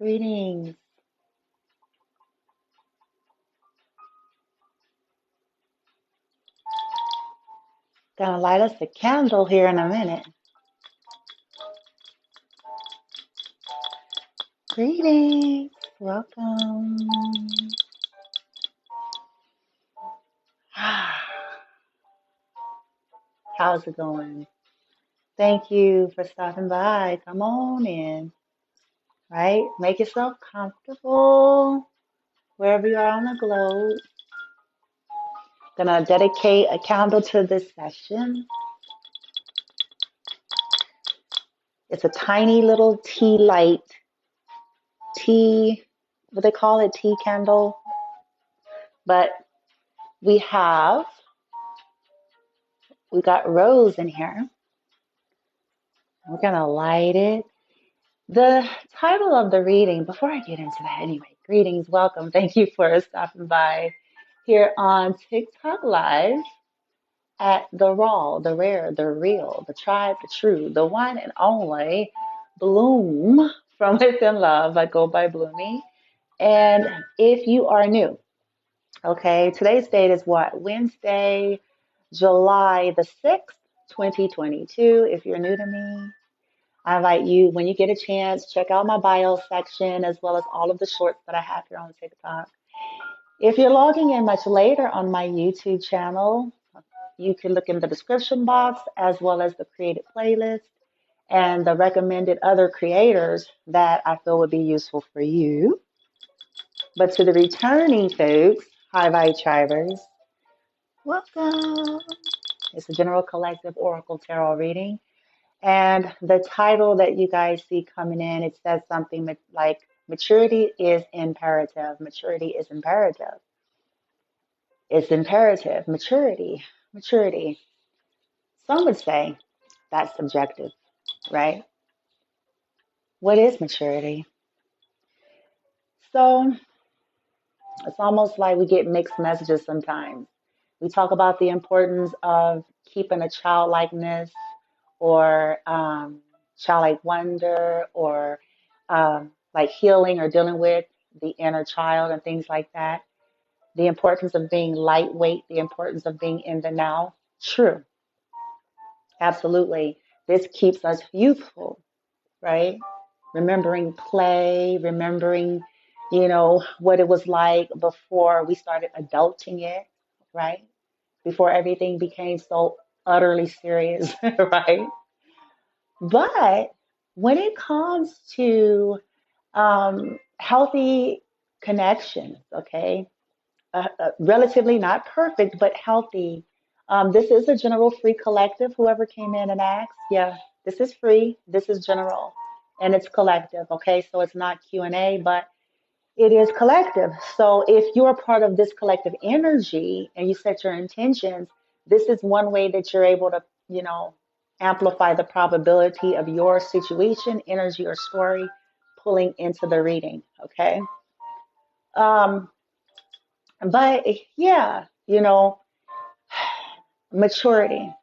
Greetings. Gonna light us a candle here in a minute. Greetings. Welcome. How's it going? Thank you for stopping by. Come on in, right? Make yourself comfortable wherever you are on the globe. Gonna dedicate a candle to this session. It's a tiny little tea light, tea, what they call it, tea candle. But we got rose in here. We're gonna light it. The title of the reading, before I get into that, anyway, greetings, welcome. Thank you for stopping by here on TikTok Live at the raw, the rare, the real, the tried, the true, the one and only Bloom from Within Love. I go by Bloomy. And if you are new, okay, today's date is what? Wednesday, July the 6th, 2022. If you're new to me, I invite you, when you get a chance, check out my bio section as well as all of the shorts that I have here on TikTok. If you're logging in much later on my YouTube channel, you can look in the description box as well as the created playlist and the recommended other creators that I feel would be useful for you. But to the returning folks, hi, Tribers, welcome. It's a general collective oracle tarot reading. And the title that you guys see coming in, it says something like maturity is imperative. Maturity is imperative. It's imperative. Maturity. Maturity. Some would say that's subjective, right? What is maturity? So it's almost like we get mixed messages sometimes. We talk about the importance of keeping a childlikeness or childlike wonder or like healing or dealing with the inner child and things like that. The importance of being lightweight, the importance of being in the now. True. Absolutely. This keeps us youthful, right? Remembering play, remembering, what it was like before we started adulting it, right? Before everything became so utterly serious, right? But when it comes to healthy connections, okay, relatively not perfect, but healthy. This is a general free collective. Whoever came in and asked, yeah, this is free. This is general, and it's collective. Okay, so it's not Q&A, but it is collective. So if you're part of this collective energy and you set your intentions, this is one way that you're able to, amplify the probability of your situation, energy, or story pulling into the reading. Okay. Um, but yeah, maturity.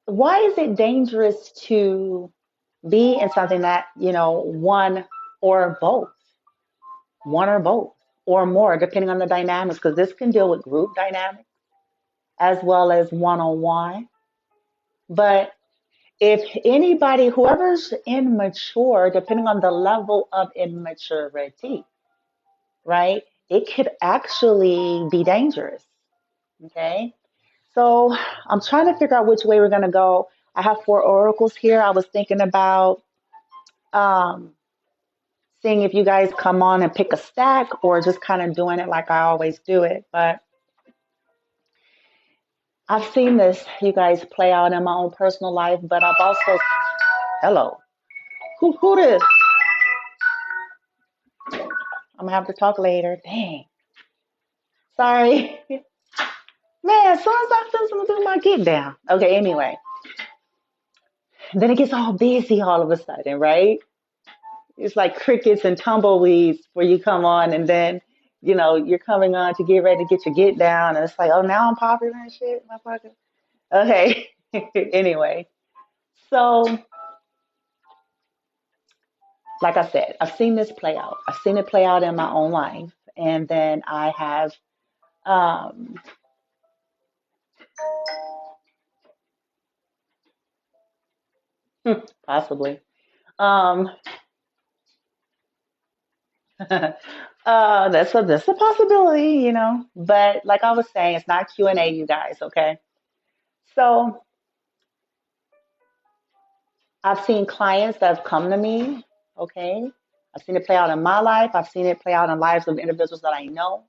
Why is it dangerous to be in something that, both, one or both, or more, depending on the dynamics? Because this can deal with group dynamics as well as one-on-one. But if anybody, whoever's immature, depending on the level of immaturity, right, it could actually be dangerous. Okay. So I'm trying to figure out which way we're going to go. I have 4 oracles here. I was thinking about um, seeing if you guys come on and pick a stack or just kind of doing it like I always do it. But I've seen this, you guys, play out in my own personal life, but I've also, hello, who this? I'm going to have to talk later. Dang. Sorry. Man, as soon as I finish, I'm going to do my get down. Okay, anyway. Then it gets all busy all of a sudden, right? It's like crickets and tumbleweeds where you come on and then, you're coming on to get ready to get your get down. And it's like, oh, now I'm popular and shit, motherfucker. Okay. Anyway, so like I said, I've seen this play out. I've seen it play out in my own life. And then I have, um, possibly, um, that's a possibility, you know. But like I was saying, it's not Q&A, you guys, okay? So I've seen clients that have come to me, okay? I've seen it play out in my life. I've seen it play out in lives of individuals that I know.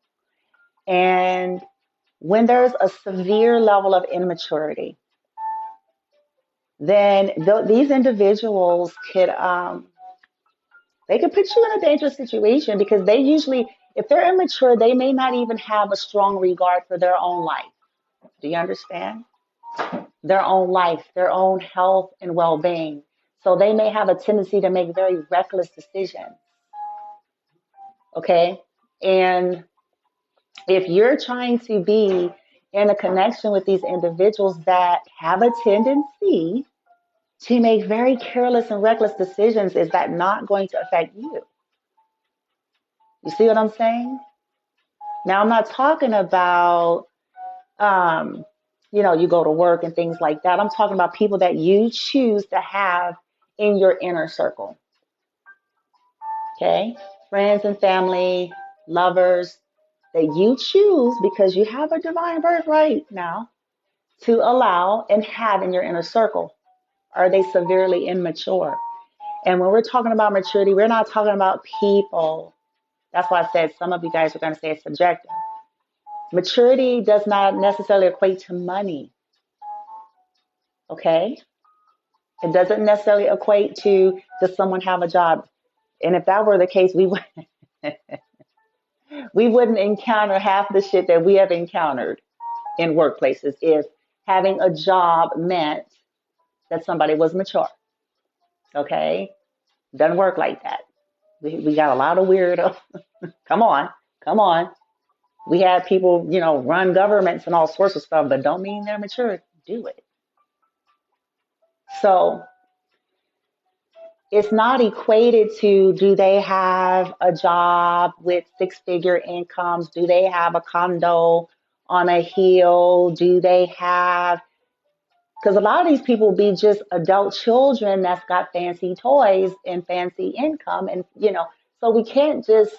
And when there's a severe level of immaturity, then these individuals could they could put you in a dangerous situation because they usually, if they're immature, they may not even have a strong regard for their own life. Do you understand? Their own life, their own health and well-being. So they may have a tendency to make very reckless decisions. Okay? And if you're trying to be in a connection with these individuals that have a tendency to make very careless and reckless decisions, is that not going to affect you? You see what I'm saying? Now, I'm not talking about, you go to work and things like that. I'm talking about people that you choose to have in your inner circle. Okay? Friends and family, lovers that you choose because you have a divine birthright now to allow and have in your inner circle. Are they severely immature? And when we're talking about maturity, we're not talking about people. That's why I said some of you guys are going to say it's subjective. Maturity does not necessarily equate to money. Okay? It doesn't necessarily equate to does someone have a job? And if that were the case, we wouldn't encounter half the shit that we have encountered in workplaces if having a job meant that somebody was mature. Okay? Doesn't work like that. We got a lot of weirdo. Come on. We had people, run governments and all sorts of stuff, but don't mean they're mature. Do it. So it's not equated to do they have a job with six-figure incomes? Do they have a condo on a hill? Do they have, because a lot of these people be just adult children that's got fancy toys and fancy income. And, so we can't just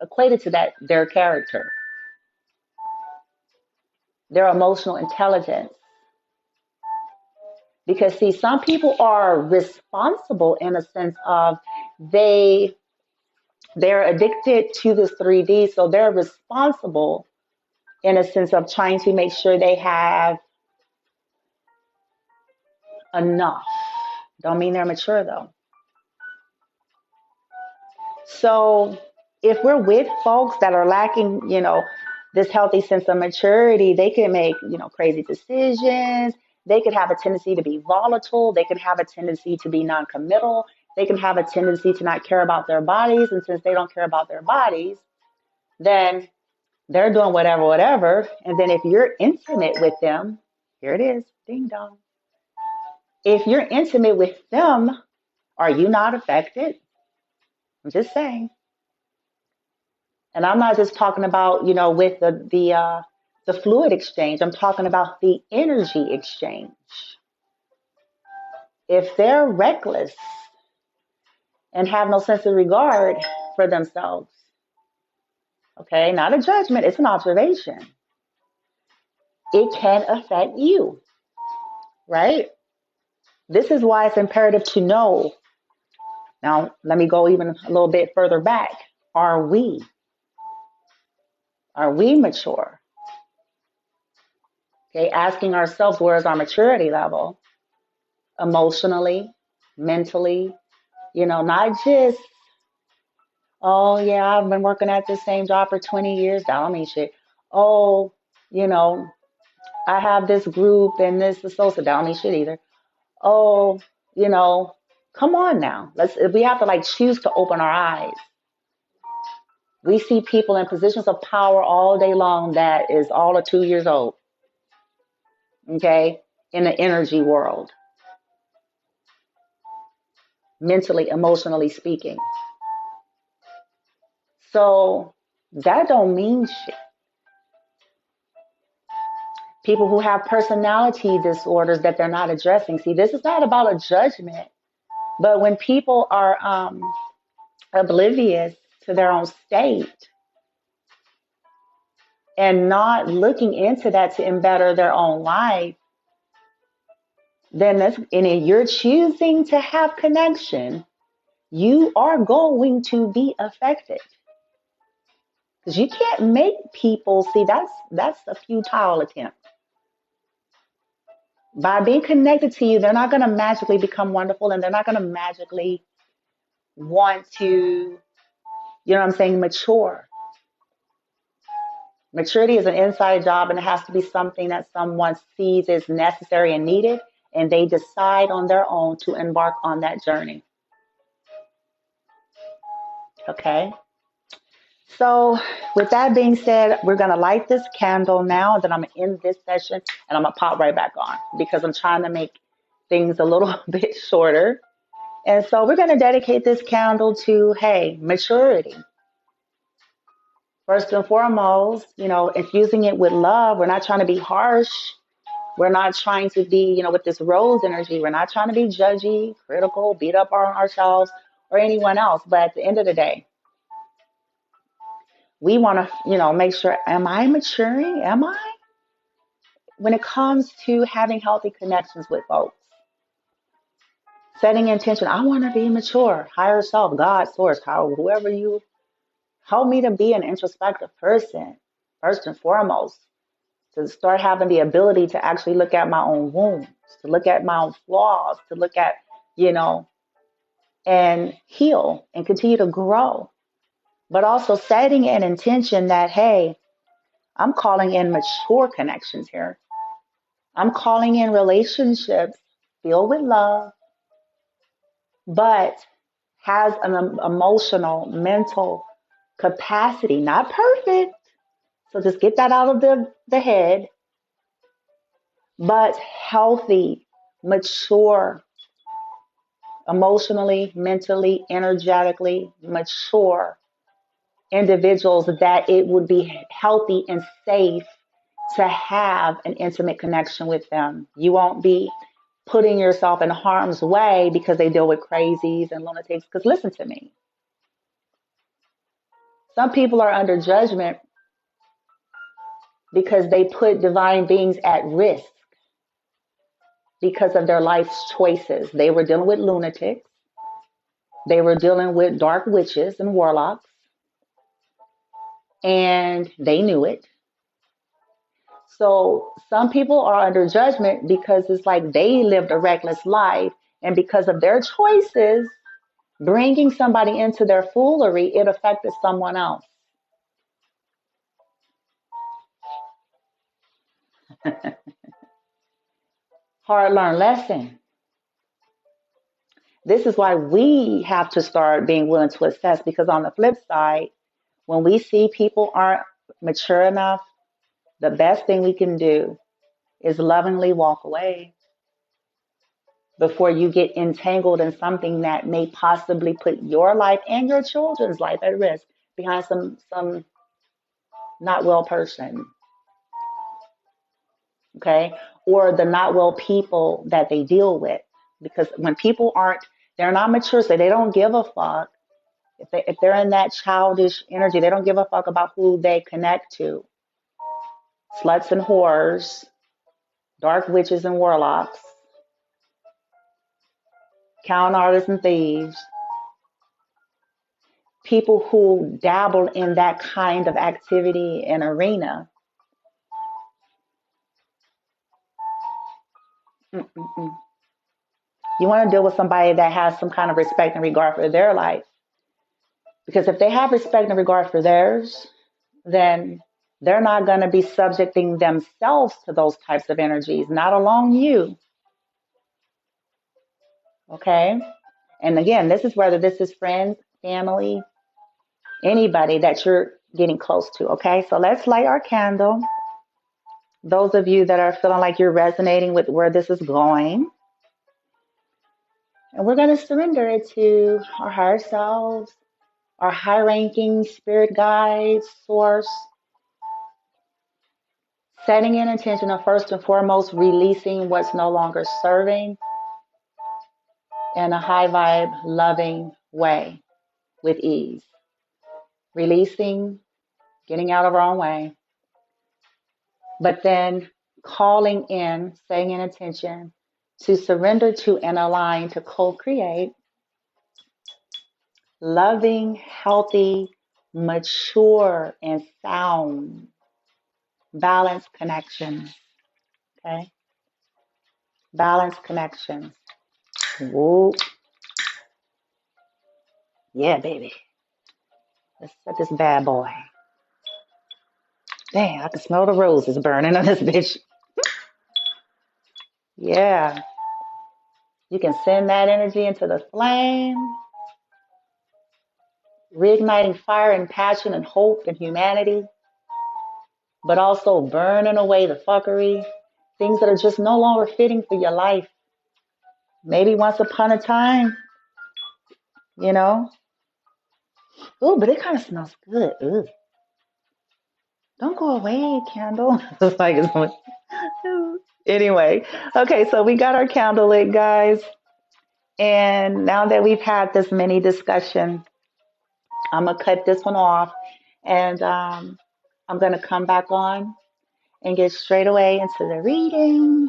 equate it to that, their character, their emotional intelligence. Because see, some people are responsible in a sense of they're addicted to this 3D, so they're responsible in a sense of trying to make sure they have enough. Don't mean they're mature though. So if we're with folks that are lacking, this healthy sense of maturity, they can make, crazy decisions. They could have a tendency to be volatile. They could have a tendency to be non-committal. They can have a tendency to not care about their bodies. And since they don't care about their bodies, then they're doing whatever. And then if you're intimate with them, here it is, ding dong. If you're intimate with them, are you not affected? I'm just saying. And I'm not just talking about, with the fluid exchange. I'm talking about the energy exchange. If they're reckless and have no sense of regard for themselves, okay, not a judgment, it's an observation. It can affect you, right? This is why it's imperative to know. Now, let me go even a little bit further back. Are we mature? Okay, asking ourselves, where is our maturity level? Emotionally, mentally, not just, oh yeah, I've been working at the same job for 20 years. That don't mean shit. Oh, I have this group and this associate. That don't mean shit either. Oh, come on now. We have to choose to open our eyes. We see people in positions of power all day long that is all of 2 years old. Okay, in the energy world. mentally, emotionally speaking. So that don't mean shit. People who have personality disorders that they're not addressing. See, this is not about a judgment, but when people are oblivious to their own state and not looking into that to better their own life, then and if you're choosing to have connection, you are going to be affected. Because you can't make people see that's a futile attempt. By being connected to you, they're not going to magically become wonderful, and they're not going to magically want to, you know what I'm saying, mature. Maturity is an inside job, and it has to be something that someone sees as necessary and needed, and they decide on their own to embark on that journey. Okay? So with that being said, we're going to light this candle now, and then I'm going to end this session, and I'm going to pop right back on because I'm trying to make things a little bit shorter. And so we're going to dedicate this candle to, hey, maturity. First and foremost, infusing it with love. We're not trying to be harsh. We're not trying to be, with this rose energy. We're not trying to be judgy, critical, beat up on ourselves or anyone else. But at the end of the day, we want to, make sure, am I maturing? Am I? When it comes to having healthy connections with folks, setting intention, I want to be mature, higher self, God, source, whoever you help me to be an introspective person, first and foremost, to start having the ability to actually look at my own wounds, to look at my own flaws, to look at, and heal and continue to grow. But also setting an intention that, hey, I'm calling in mature connections here. I'm calling in relationships filled with love, but has an emotional, mental capacity, not perfect. So just get that out of the head, but healthy, mature, emotionally, mentally, energetically mature individuals that it would be healthy and safe to have an intimate connection with them. You won't be putting yourself in harm's way because they deal with crazies and lunatics. Because listen to me. Some people are under judgment because they put divine beings at risk because of their life's choices. They were dealing with lunatics. They were dealing with dark witches and warlocks. And they knew it. So some people are under judgment because it's like they lived a reckless life. And because of their choices, bringing somebody into their foolery, it affected someone else. Hard learned lesson. This is why we have to start being willing to assess, because on the flip side, when we see people aren't mature enough, the best thing we can do is lovingly walk away before you get entangled in something that may possibly put your life and your children's life at risk behind some not well person. Okay? Or the not well people that they deal with. Because when people they're not mature, so they don't give a fuck. If they're in that childish energy, they don't give a fuck about who they connect to. Sluts and whores, dark witches and warlocks, con artists and thieves, people who dabble in that kind of activity and arena. Mm-mm-mm. You want to deal with somebody that has some kind of respect and regard for their life. Because if they have respect and regard for theirs, then they're not going to be subjecting themselves to those types of energies, not alone you. Okay? And again, this is whether this is friends, family, anybody that you're getting close to. Okay? So let's light our candle. Those of you that are feeling like you're resonating with where this is going, And we're going to surrender it to our higher selves, our high-ranking spirit guides, source, setting an intention of first and foremost releasing what's no longer serving in a high vibe, loving way with ease. Releasing, getting out of our own way, but then calling in, setting an intention to surrender to and align to co-create loving, healthy, mature, and sound, balanced connections. Okay? Balanced connections. Whoop. Yeah, baby. Let's set this bad boy. Dang, I can smell the roses burning on this bitch. Yeah. You can send that energy into the flame, reigniting fire and passion and hope and humanity, but also burning away the fuckery, things that are just no longer fitting for your life. Maybe once upon a time, you know. Ooh, but it kind of smells good. Ooh. Don't go away, candle. It's like anyway. Okay, so we got our candle lit, guys. And now that we've had this mini discussion, I'm gonna cut this one off, and I'm gonna come back on and get straight away into the reading.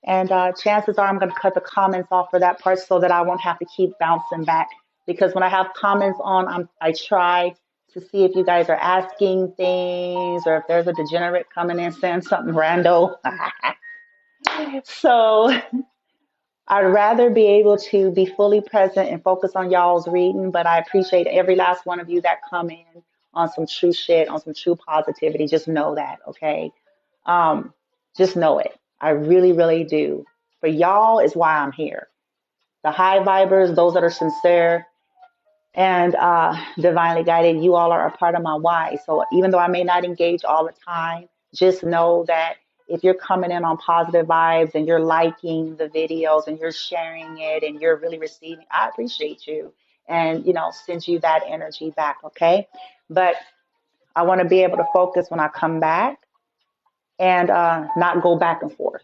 And chances are I'm going to cut the comments off for that part so that I won't have to keep bouncing back. Because when I have comments on, I try to see if you guys are asking things or if there's a degenerate coming in saying something rando. So I'd rather be able to be fully present and focus on y'all's reading, but I appreciate every last one of you that come in on some true shit, on some true positivity. Just know that, okay? Just know it. I really, really do. For y'all is why I'm here. The high vibers, those that are sincere and divinely guided, you all are a part of my why. So even though I may not engage all the time, just know that if you're coming in on positive vibes and you're liking the videos and you're sharing it and you're really receiving, I appreciate you and, you know, send you that energy back, okay? But I want to be able to focus when I come back and not go back and forth.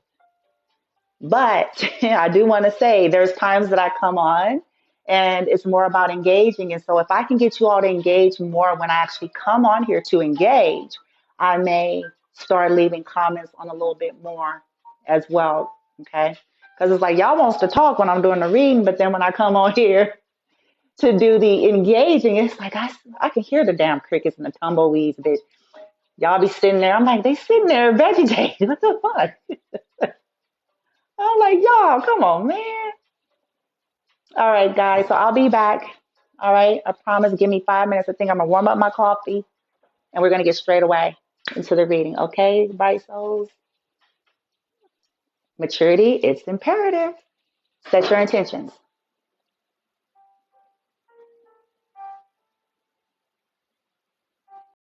But I do want to say there's times that I come on and it's more about engaging. And so if I can get you all to engage more when I actually come on here to engage, I may start leaving comments on a little bit more as well. Okay. Because it's like y'all wants to talk when I'm doing the reading, but then when I come on here to do the engaging, it's like I can hear the damn crickets and the tumbleweeds, bitch. Y'all be sitting there. I'm like, they sitting there vegetating. What the fuck? I'm like, y'all, come on, man. All right, guys. So I'll be back. All right. I promise. Give me 5 minutes. I think I'm going to warm up my coffee and we're going to get straight away into the reading. Okay, bright souls? Maturity, it's imperative. Set your intentions.